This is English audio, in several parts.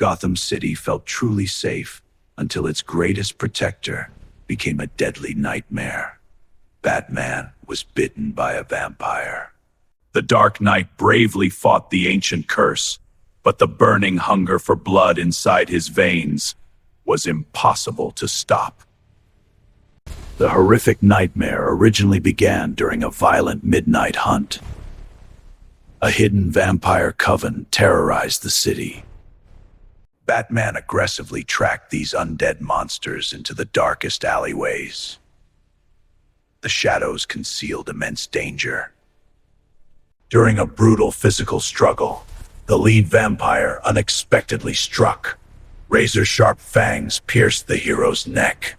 Gotham City felt truly safe until its greatest protector became a deadly nightmare. Batman was bitten by a vampire. The Dark Knight bravely fought the ancient curse, but the burning hunger for blood inside his veins was impossible to stop. The horrific nightmare originally began during a violent midnight hunt. A hidden vampire coven terrorized the city. Batman aggressively tracked these undead monsters into the darkest alleyways. The shadows concealed immense danger. During a brutal physical struggle, the lead vampire unexpectedly struck. Razor-sharp fangs pierced the hero's neck.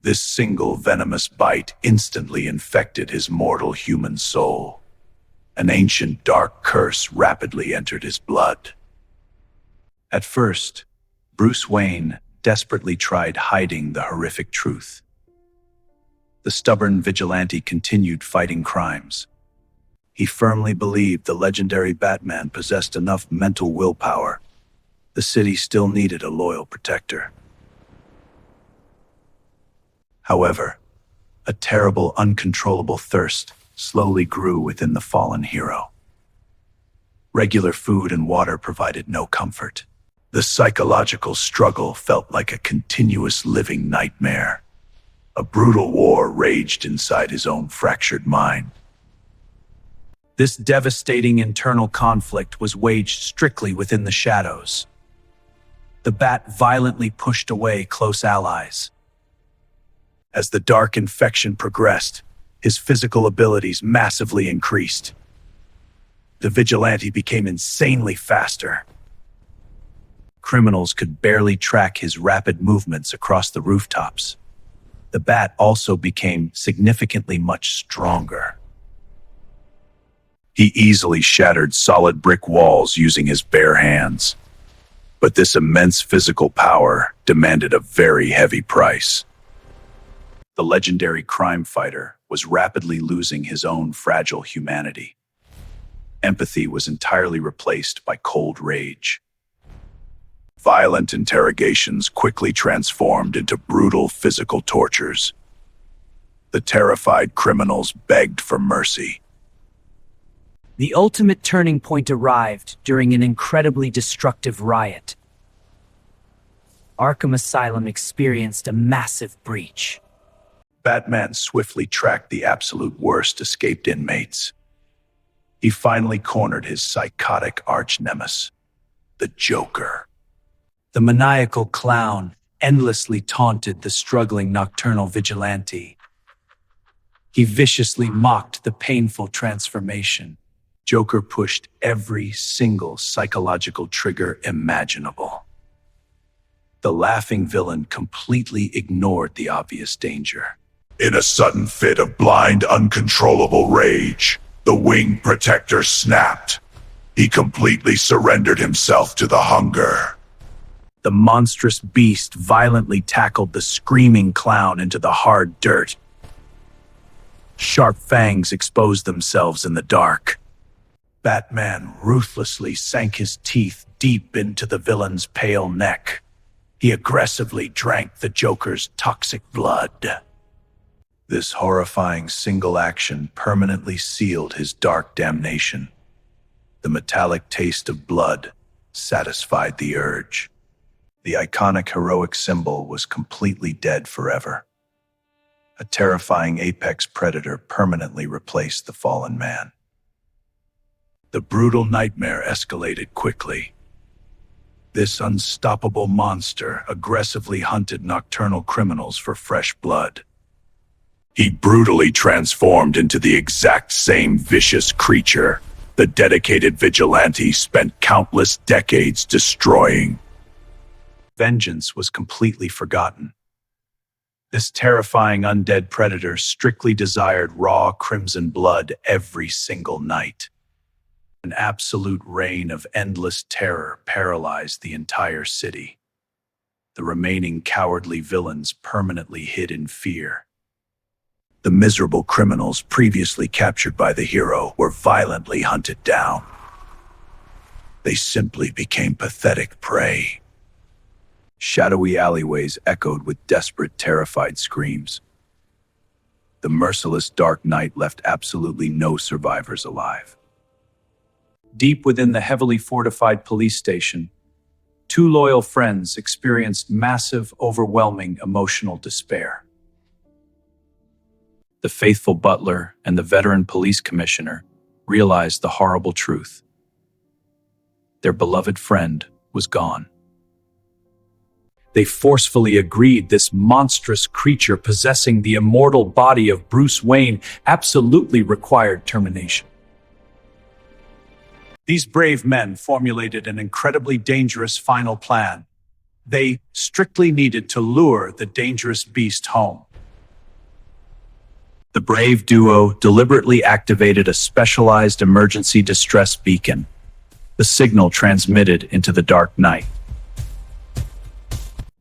This single venomous bite instantly infected his mortal human soul. An ancient dark curse rapidly entered his blood. At first, Bruce Wayne desperately tried hiding the horrific truth. The stubborn vigilante continued fighting crimes. He firmly believed the legendary Batman possessed enough mental willpower. The city still needed a loyal protector. However, a terrible, uncontrollable thirst slowly grew within the fallen hero. Regular food and water provided no comfort. The psychological struggle felt like a continuous living nightmare. A brutal war raged inside his own fractured mind. This devastating internal conflict was waged strictly within the shadows. The Bat violently pushed away close allies. As the dark infection progressed, his physical abilities massively increased. The vigilante became insanely faster. Criminals could barely track his rapid movements across the rooftops. The Bat also became significantly much stronger. He easily shattered solid brick walls using his bare hands. But this immense physical power demanded a very heavy price. The legendary crime fighter was rapidly losing his own fragile humanity. Empathy was entirely replaced by cold rage. Violent interrogations quickly transformed into brutal physical tortures. The terrified criminals begged for mercy. The ultimate turning point arrived during an incredibly destructive riot. Arkham Asylum experienced a massive breach. Batman swiftly tracked the absolute worst escaped inmates. He finally cornered his psychotic arch-nemesis, the Joker. The maniacal clown endlessly taunted the struggling nocturnal vigilante. He viciously mocked the painful transformation. Joker pushed every single psychological trigger imaginable. The laughing villain completely ignored the obvious danger. In a sudden fit of blind, uncontrollable rage, the Winged Protector snapped. He completely surrendered himself to the hunger. The monstrous beast violently tackled the screaming clown into the hard dirt. Sharp fangs exposed themselves in the dark. Batman ruthlessly sank his teeth deep into the villain's pale neck. He aggressively drank the Joker's toxic blood. This horrifying single action permanently sealed his dark damnation. The metallic taste of blood satisfied the urge. The iconic heroic symbol was completely dead forever. A terrifying apex predator permanently replaced the fallen man. The brutal nightmare escalated quickly. This unstoppable monster aggressively hunted nocturnal criminals for fresh blood. He brutally transformed into the exact same vicious creature the dedicated vigilante spent countless decades destroying. Vengeance was completely forgotten. This terrifying undead predator strictly desired raw crimson blood every single night. An absolute reign of endless terror paralyzed the entire city. The remaining cowardly villains permanently hid in fear. The miserable criminals previously captured by the hero were violently hunted down. They simply became pathetic prey. Shadowy alleyways echoed with desperate, terrified screams. The merciless dark night left absolutely no survivors alive. Deep within the heavily fortified police station, two loyal friends experienced massive, overwhelming emotional despair. The faithful butler and the veteran police commissioner realized the horrible truth. Their beloved friend was gone. They forcefully agreed this monstrous creature possessing the immortal body of Bruce Wayne absolutely required termination. These brave men formulated an incredibly dangerous final plan. They strictly needed to lure the dangerous beast home. The brave duo deliberately activated a specialized emergency distress beacon. The signal transmitted into the dark night.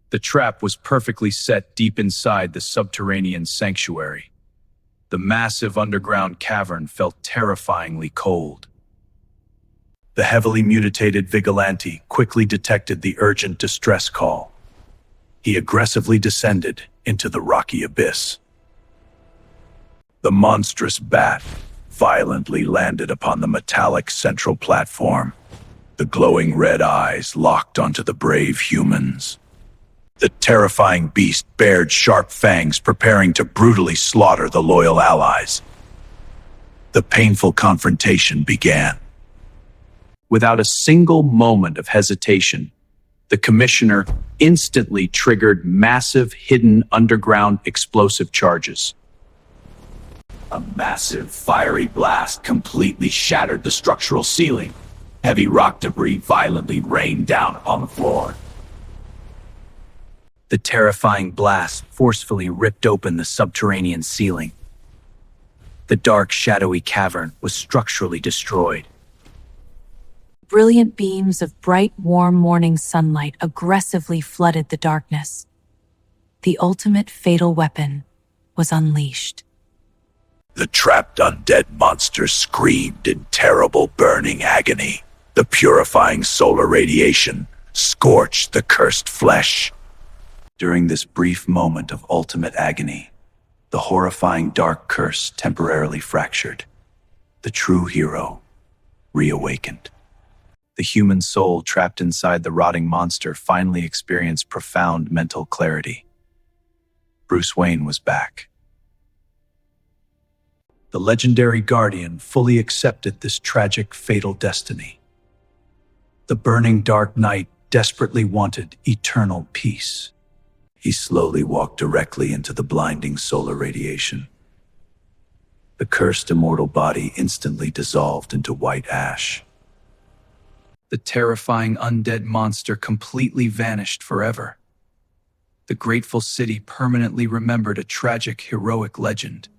The trap was perfectly set deep inside the subterranean sanctuary. The massive underground cavern felt terrifyingly cold. The heavily mutated vigilante quickly detected the urgent distress call. He aggressively descended into the rocky abyss. The monstrous bat violently landed upon the metallic central platform. The glowing red eyes locked onto the brave humans. The terrifying beast bared sharp fangs, preparing to brutally slaughter the loyal allies. The painful confrontation began. Without a single moment of hesitation, the commissioner instantly triggered massive hidden underground explosive charges. A massive fiery blast completely shattered the structural ceiling. Heavy rock debris violently rained down upon the floor. The terrifying blast forcefully ripped open the subterranean ceiling. The dark, shadowy cavern was structurally destroyed. Brilliant beams of bright, warm morning sunlight aggressively flooded the darkness. The ultimate fatal weapon was unleashed. The trapped undead monster screamed in terrible burning agony. The purifying solar radiation scorched the cursed flesh. During this brief moment of ultimate agony, the horrifying dark curse temporarily fractured. The true hero reawakened. The human soul trapped inside the rotting monster finally experienced profound mental clarity. Bruce Wayne was back. The legendary Guardian fully accepted this tragic, fatal destiny. The burning dark night desperately wanted eternal peace. He slowly walked directly into the blinding solar radiation. The cursed immortal body instantly dissolved into white ash. The terrifying undead monster completely vanished forever. The grateful city permanently remembered a tragic, heroic legend.